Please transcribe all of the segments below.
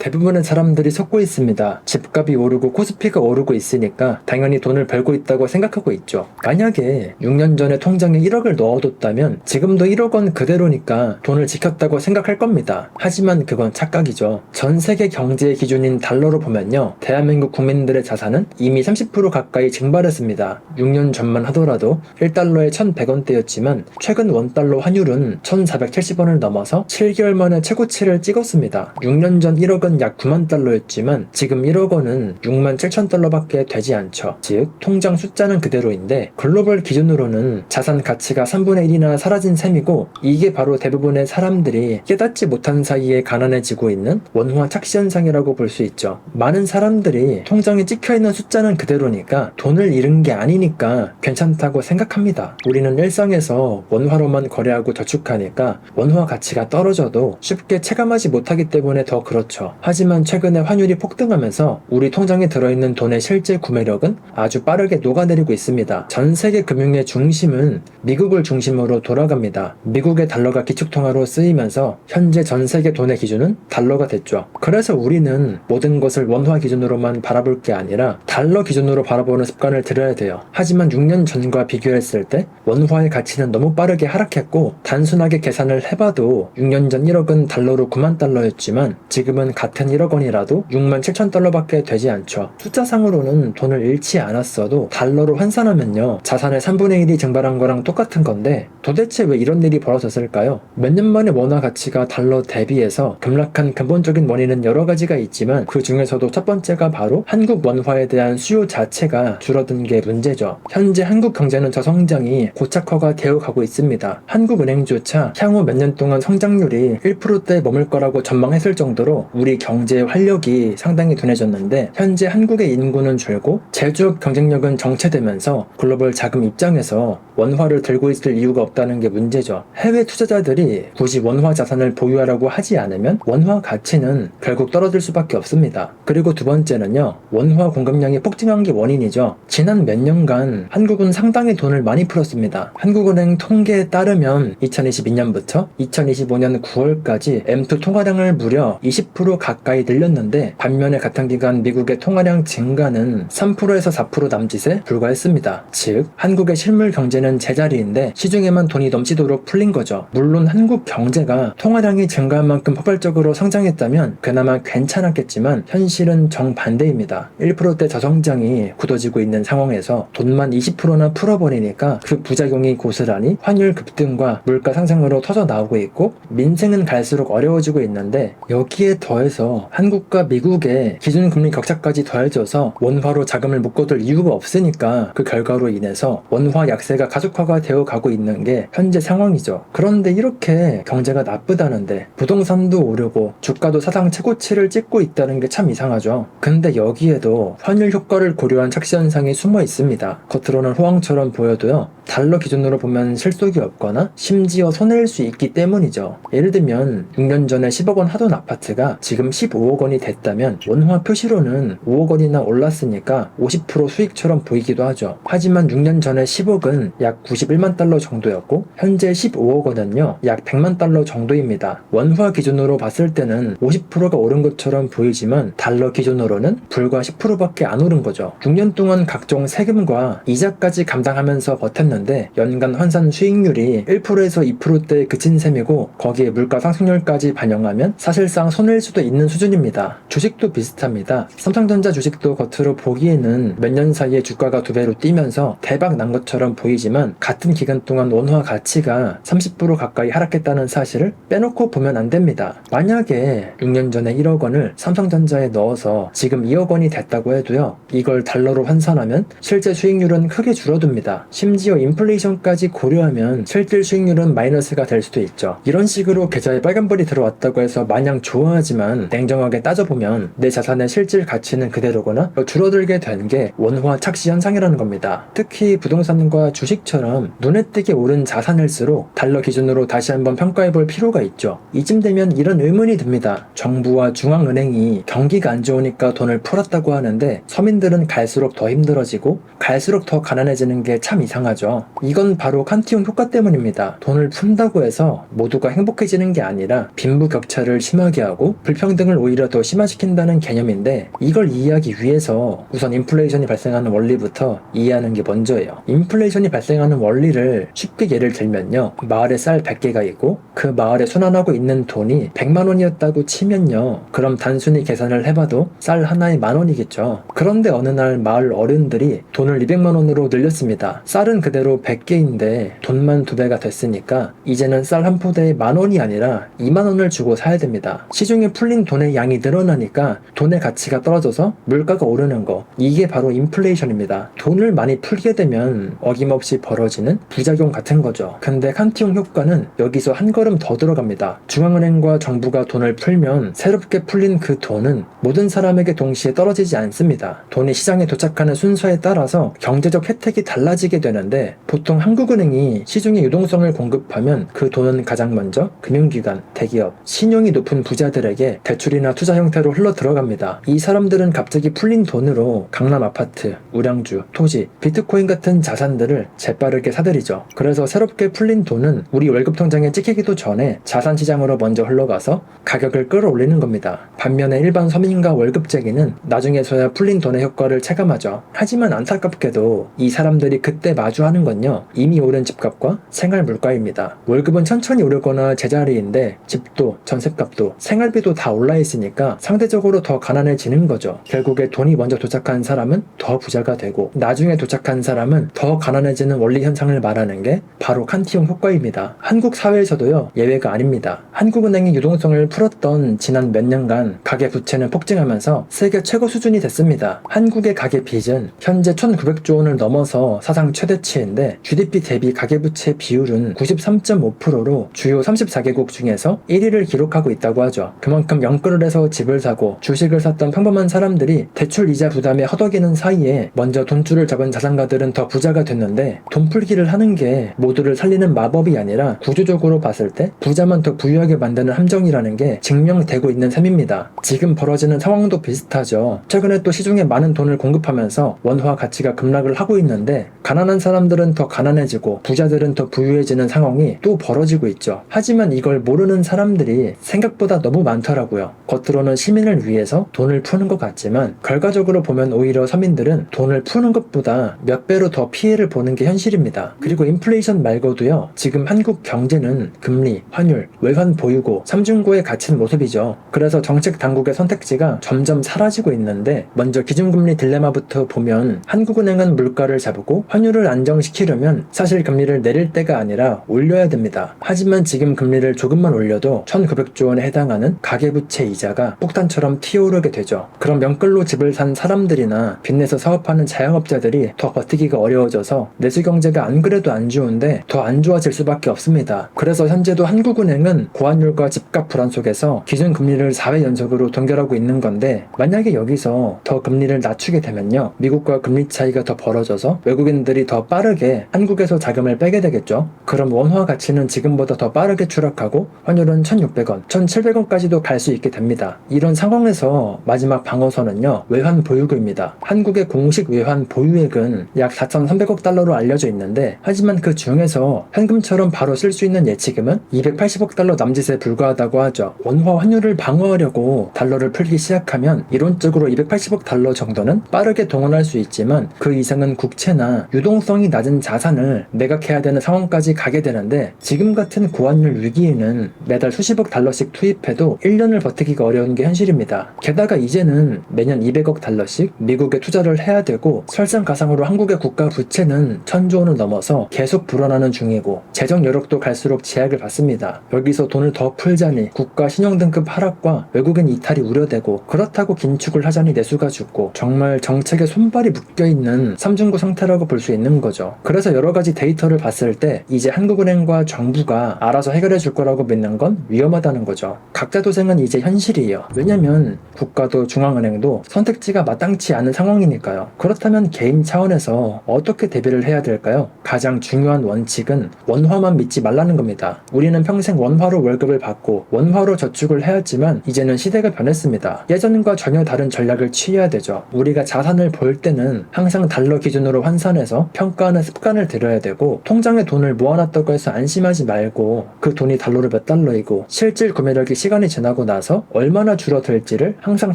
대부분의 사람들이 속고 있습니다. 집값이 오르고 코스피가 오르고 있으니까 당연히 돈을 벌고 있다고 생각하고 있죠. 만약에 6년 전에 통장에 1억을 넣어뒀다면 지금도 1억 원 그대로니까 돈을 지켰다고 생각할 겁니다. 하지만 그건 착각이죠. 전 세계 경제의 기준인 달러로 보면요, 대한민국 국민들의 자산은 이미 30% 가까이 증발했습니다. 6년 전만 하더라도 1달러에 1,100원대였지만 최근 원달러 환율은 1,470원을 넘어서 7개월 만에 최고치를 찍었습니다. 6년 전 1억은 약 9만 달러였지만 지금 1억 원은 6만 7천 달러밖에 되지 않죠. 즉 통장 숫자는 그대로인데 글로벌 기준으로는 자산 가치가 3분의 1이나 사라진 셈이고, 이게 바로 대부분의 사람들이 깨닫지 못한 사이에 가난해지고 있는 원화 착시 현상이라고 볼 수 있죠. 많은 사람들이 통장에 찍혀있는 숫자는 그대로니까 돈을 잃은 게 아니니까 괜찮다고 생각합니다. 우리는 일상에서 원화로만 거래하고 저축하니까 원화 가치가 떨어져도 쉽게 체감하지 못하기 때문에 더 그렇죠. 하지만 최근에 환율이 폭등하면서 우리 통장에 들어있는 돈의 실제 구매력은 아주 빠르게 녹아내리고 있습니다. 전 세계 금융의 중심은 미국을 중심으로 돌아갑니다. 미국의 달러가 기축통화로 쓰이면서 현재 전 세계 돈의 기준은 달러가 됐죠. 그래서 우리는 모든 것을 원화 기준으로만 바라볼 게 아니라 달러 기준으로 바라보는 습관을 들여야 돼요. 하지만 6년 전과 비교했을 때 원화의 가치는 너무 빠르게 하락했고, 단순하게 계산을 해봐도 6년 전 1억은 달러로 9만 달러였지만 지금은 같은 1억 원이라도 6만 7천 달러밖에 되지 않죠. 숫자상으로는 돈을 잃지 않았어도 달러로 환산하면요, 자산의 3분의 1이 증발한 거랑 똑같은 건데 도대체 왜 이런 일이 벌어졌을까요? 몇 년 만에 원화 가치가 달러 대비해서 급락한 근본적인 원인은 여러 가지가 있지만 그 중에서도 첫 번째가 바로 한국 원화에 대한 수요 자체가 줄어든 게 문제죠. 현재 한국 경제는 저성장이 고착화가 되어 가고 있습니다. 한국은행조차 향후 몇 년 동안 성장률이 1%대에 머물 거라고 전망했을 정도로 우리 경제의 활력이 상당히 둔해졌는데, 현재 한국의 인구는 줄고 제조업 경쟁력은 정체되면서 글로벌 자금 입장에서 원화를 들고 있을 이유가 없다는 게 문제죠. 해외 투자자들이 굳이 원화 자산을 보유하라고 하지 않으면 원화 가치는 결국 떨어질 수밖에 없습니다. 그리고 두 번째는요, 원화 공급량이 폭증한 게 원인이죠. 지난 몇 년간 한국은 상당히 돈을 많이 풀었습니다. 한국은행 통계에 따르면 2022년부터 2025년 9월까지 M2 통화량을 무려 20% 가까이 늘렸는데, 반면에 같은 기간 미국의 통화량 증가는 3%에서 4% 남짓에 불과했습니다. 즉 한국의 실물 경제는 제자리인데 시중에만 돈이 넘치도록 풀린 거죠. 물론 한국 경제가 통화량이 증가한 만큼 폭발적으로 성장했다면 그나마 괜찮았겠지만 현실은 정반대입니다. 1%대 저성장이 굳어지고 있는 상황에서 돈만 20%나 풀어버리니까 그 부작용이 고스란히 환율 급등과 물가 상승으로 터져 나오고 있고, 민생은 갈수록 어려워지고 있는데 여기에 더해서 한국과 미국의 기준금리 격차까지 더해져서 원화로 자금을 묶어둘 이유가 없으니까 그 결과로 인해서 원화 약세가 가속화가 되어 가고 있는 게 현재 상황이죠. 그런데 이렇게 경제가 나쁘다는데 부동산도 오르고 주가도 사상 최고치를 찍고 있다는 게 참 이상하죠. 근데 여기에도 환율 효과를 고려한 착시 현상이 숨어 있습니다. 겉으로는 호황처럼 보여도요, 달러 기준으로 보면 실속이 없거나 심지어 손해일 수 있기 때문이죠. 예를 들면 6년 전에 10억 원 하던 아파트가 지금 15억 원이 됐다면 원화 표시로는 5억 원이나 올랐으니까 50% 수익처럼 보이기도 하죠. 하지만 6년 전에 10억은 약 91만 달러 정도였고 현재 15억 원은요 약 100만 달러 정도입니다. 원화 기준으로 봤을 때는 50%가 오른 것처럼 보이지만 달러 기준으로는 불과 10%밖에 안 오른 거죠. 6년 동안 각종 세금과 이자까지 감당하면서 버텼는데 연간 환산 수익률이 1%에서 2%대에 그친 셈이고, 거기에 물가 상승률까지 반영하면 사실상 손해일 수도 있는 수준입니다. 주식도 비슷합니다. 삼성전자 주식도 겉으로 보기에는 몇 년 사이에 주가가 2배로 뛰면서 대박 난 것처럼 보이지만 같은 기간 동안 원화 가치가 30% 가까이 하락했다는 사실을 빼놓고 보면 안 됩니다. 만약에 6년 전에 1억 원을 삼성전자에 넣어서 지금 2억 원이 됐다고 해도요, 이걸 달러로 환산하면 실제 수익률은 크게 줄어듭니다. 심지어 인플레이션까지 고려하면 실질 수익률은 마이너스가 될 수도 있죠. 이런 식으로 계좌에 빨간불이 들어왔다고 해서 마냥 좋아하지만 냉정하게 따져보면 내 자산의 실질 가치는 그대로거나 줄어들게 된 게 원화 착시 현상이라는 겁니다. 특히 부동산과 주식 주식처럼 눈에 띄게 오른 자산일수록 달러 기준으로 다시 한번 평가해볼 필요가 있죠. 이쯤 되면 이런 의문이 듭니다. 정부와 중앙은행이 경기가 안 좋으니까 돈을 풀었다고 하는데 서민들은 갈수록 더 힘들어지고 갈수록 더 가난해지는 게 참 이상하죠. 이건 바로 칸티움 효과 때문입니다. 돈을 푼다고 해서 모두가 행복해지는 게 아니라 빈부격차를 심하게 하고 불평등을 오히려 더 심화시킨다는 개념인데, 이걸 이해하기 위해서 우선 인플레이션이 발생하는 원리부터 이해하는 게 먼저예요. 인플레이션이 발생하는 원리를 쉽게 예를 들면요, 마을에 쌀 100개가 있고 그 마을에 순환하고 있는 돈이 100만 원이었다고 치면요, 그럼 단순히 계산을 해봐도 쌀 하나에 10,000원이겠죠. 그런데 어느 날 마을 어른들이 돈을 200만 원으로 늘렸습니다. 쌀은 그대로 100개인데 돈만 2배가 됐으니까 이제는 쌀 한 포대에 10,000원이 아니라 2만 원을 주고 사야 됩니다. 시중에 풀린 돈의 양이 늘어나니까 돈의 가치가 떨어져서 물가가 오르는 거, 이게 바로 인플레이션입니다. 돈을 많이 풀게 되면 어김없이 벌어지는 부작용 같은 거죠. 근데 칸티움 효과는 여기서 한 걸음 더 들어갑니다. 중앙은행과 정부가 돈을 풀면 새롭게 풀린 그 돈은 모든 사람에게 동시에 떨어지지 않습니다. 돈이 시장에 도착하는 순서에 따라서 경제적 혜택이 달라지게 되는데, 보통 한국은행이 시중에 유동성을 공급하면 그 돈은 가장 먼저 금융기관, 대기업, 신용이 높은 부자들에게 대출이나 투자 형태로 흘러 들어갑니다. 이 사람들은 갑자기 풀린 돈으로 강남 아파트, 우량주, 토지, 비트코인 같은 자산들을 재빠르게 사들이죠. 그래서 새롭게 풀린 돈은 우리 월급 통장에 찍히기도 전에 자산시장으로 먼저 흘러가서 가격을 끌어올리는 겁니다. 반면에 일반 서민과 월급쟁이는 나중에서야 풀린 돈의 효과를 체감하죠. 하지만 안타깝게도 이 사람들이 그때 마주하는 건요, 이미 오른 집값과 생활 물가입니다. 월급은 천천히 오르거나 제자리인데 집도, 전셋값도, 생활비도 다 올라 있으니까 상대적으로 더 가난해지는 거죠. 결국에 돈이 먼저 도착한 사람은 더 부자가 되고 나중에 도착한 사람은 더 가난해지는 원리 현상을 말하는 게 바로 칸티움 효과입니다. 한국 사회에서도요, 예외가 아닙니다. 한국은행이 유동성을 풀었던 지난 몇 년간 가계 부채는 폭증하면서 세계 최고 수준이 됐습니다. 한국의 가계 빚은 현재 1,900조 원을 넘어서 사상 최대치인데 GDP 대비 가계부채 비율은 93.5%로 주요 34개국 중에서 1위를 기록하고 있다고 하죠. 그만큼 영끌을 해서 집을 사고 주식을 샀던 평범한 사람들이 대출 이자 부담에 허덕이는 사이에 먼저 돈줄을 잡은 자산가들은 더 부자가 됐는데, 돈 풀기를 하는 게 모두를 살리는 마법이 아니라 구조적으로 봤을 때 부자만 더 부유하게 만드는 함정이라는 게 증명되고 있는 셈입니다. 지금 벌어지는 상황도 비슷하죠. 최근에 또 시중에 많은 돈을 공급하면서 원화 가치가 급락을 하고 있는데, 가난한 사람들은 더 가난해지고 부자들은 더 부유해지는 상황이 또 벌어지고 있죠. 하지만 이걸 모르는 사람들이 생각보다 너무 많더라고요. 겉으로는 시민을 위해서 돈을 푸는 것 같지만 결과적으로 보면 오히려 서민들은 돈을 푸는 것보다 몇 배로 더 피해를 보는 게 현실입니다. 그리고 인플레이션 말고도요, 지금 한국 경제는 금리, 환율, 외환 보유고, 삼중고에 갇힌 모습이죠. 그래서 정책 당국의 선택지가 점점 사라지고 있는데, 먼저 기준금리 딜레마부터 보면 한국은행은 물가를 잡고 환율을 안정시키려면 사실 금리를 내릴 때가 아니라 올려야 됩니다. 하지만 지금 금리를 조금만 올려도 1,900조 원에 해당하는 가계부채 이자가 폭탄처럼 튀어오르게 되죠. 그럼 명끌로 집을 산 사람들이나 빚내서 사업하는 자영업자들이 더 버티기가 어려워져서 내수경제가 안 그래도 안 좋은데 더 안 좋아질 수밖에 없습니다. 그래서 현재도 한국은행은 고환율과 집값 불안 속에서 기준금리를 4회 연속으로 동결하고 있는 건데, 만약에 여기서 더 금리를 낮추게 되면요, 미국과 금리 차이가 더 벌어져서 외국인들이 더 빠르게 한국에서 자금을 빼게 되겠죠. 그럼 원화 가치는 지금보다 더 빠르게 추락하고 환율은 1,600원, 1,700원까지도 갈 수 있게 됩니다. 이런 상황에서 마지막 방어선은요, 외환 보유고입니다. 한국의 공식 외환 보유액은 약 4,300억 달러로 알려져 있는데, 하지만 그 중에서 현금처럼 바로 쓸 수 있는 예치금은 280억 달러 남짓에 불과하다고 하죠. 원화 환율을 방어하려고 달러를 풀기 시작하면 이론적으로 280억 달러 정도는 빠르게 동원할 수 있지만, 그 이상은 국채나 유동성이 낮은 자산을 매각해야 되는 상황까지 가게 되는데, 지금 같은 고환율 위기에는 매달 수십억 달러씩 투입해도 1년을 버티기가 어려운 게 현실입니다. 게다가 이제는 매년 200억 달러씩 미국에 투자를 해야 되고, 설상가상으로 한국의 국가 부채는 1,000조 원을 넘어서 계속 불어나는 중이고, 재정 여력도 갈수록 제약을 받습니다. 여기서 돈을 더 풀자니 국가 신용등급 하락과 외국인 이탈이 우려되고, 그렇다고 긴축을 하자니 내수가 죽고, 정말 정책에 손발이 묶여있는 삼중고 상태라고 볼 수 있는 거죠. 그래서 여러가지 데이터를 봤을 때 이제 한국은행과 정부가 알아서 해결해 줄 거라고 믿는 건 위험하다는 거죠. 각자 도생은 이제 현실이에요. 왜냐면 국가도 중앙은행도 선택지가 마땅치 않은 상황이니까요. 그렇다면 개인 차원에서 어떻게 대비를 해야 될지 될까요? 가장 중요한 원칙은 원화만 믿지 말라는 겁니다. 우리는 평생 원화로 월급을 받고 원화로 저축을 해왔지만 이제는 시대가 변했습니다. 예전과 전혀 다른 전략을 취해야 되죠. 우리가 자산을 볼 때는 항상 달러 기준으로 환산해서 평가하는 습관을 들여야 되고, 통장에 돈을 모아놨다고 해서 안심하지 말고 그 돈이 달러로 몇 달러이고 실질 구매력이 시간이 지나고 나서 얼마나 줄어들지를 항상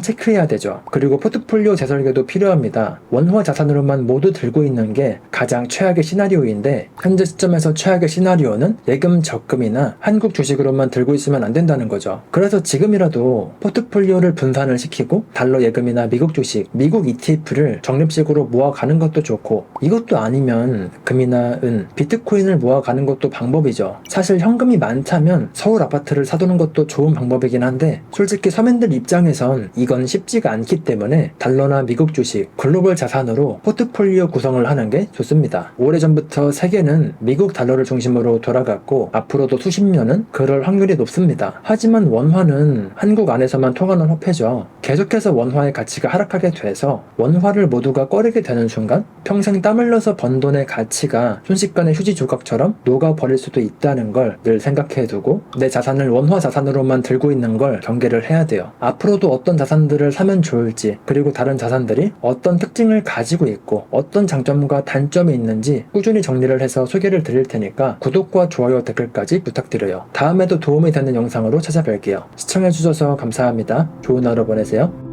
체크해야 되죠. 그리고 포트폴리오 재설계도 필요합니다. 원화 자산으로만 모두 들고 있는 게 가장 최악의 시나리오인데, 현재 시점에서 최악의 시나리오는 예금 적금이나 한국 주식으로만 들고 있으면 안 된다는 거죠. 그래서 지금이라도 포트폴리오를 분산을 시키고 달러 예금이나 미국 주식, 미국 ETF를 적립식으로 모아가는 것도 좋고, 이것도 아니면 금이나 은, 비트코인을 모아가는 것도 방법이죠. 사실 현금이 많다면 서울 아파트를 사두는 것도 좋은 방법이긴 한데, 솔직히 서민들 입장에선 이건 쉽지가 않기 때문에 달러나 미국 주식, 글로벌 자산으로 포트폴리오 구성을 하는 게 좋습니다. 오래전부터 세계는 미국 달러를 중심으로 돌아갔고 앞으로도 수십 년은 그럴 확률이 높습니다. 하지만 원화는 한국 안에서만 통하는 화폐죠. 계속해서 원화의 가치가 하락하게 돼서 원화를 모두가 꺼리게 되는 순간 평생 땀 흘려서 번 돈의 가치가 순식간에 휴지 조각처럼 녹아버릴 수도 있다는 걸 늘 생각해두고 내 자산을 원화 자산으로만 들고 있는 걸 경계를 해야 돼요. 앞으로도 어떤 자산들을 사면 좋을지, 그리고 다른 자산들이 어떤 특징을 가지고 있고 어떤 장점과 단점이 있는지 꾸준히 정리를 해서 소개를 드릴 테니까 구독과 좋아요, 댓글까지 부탁드려요. 다음에도 도움이 되는 영상으로 찾아뵐게요. 시청해주셔서 감사합니다. 좋은 하루 보내세요.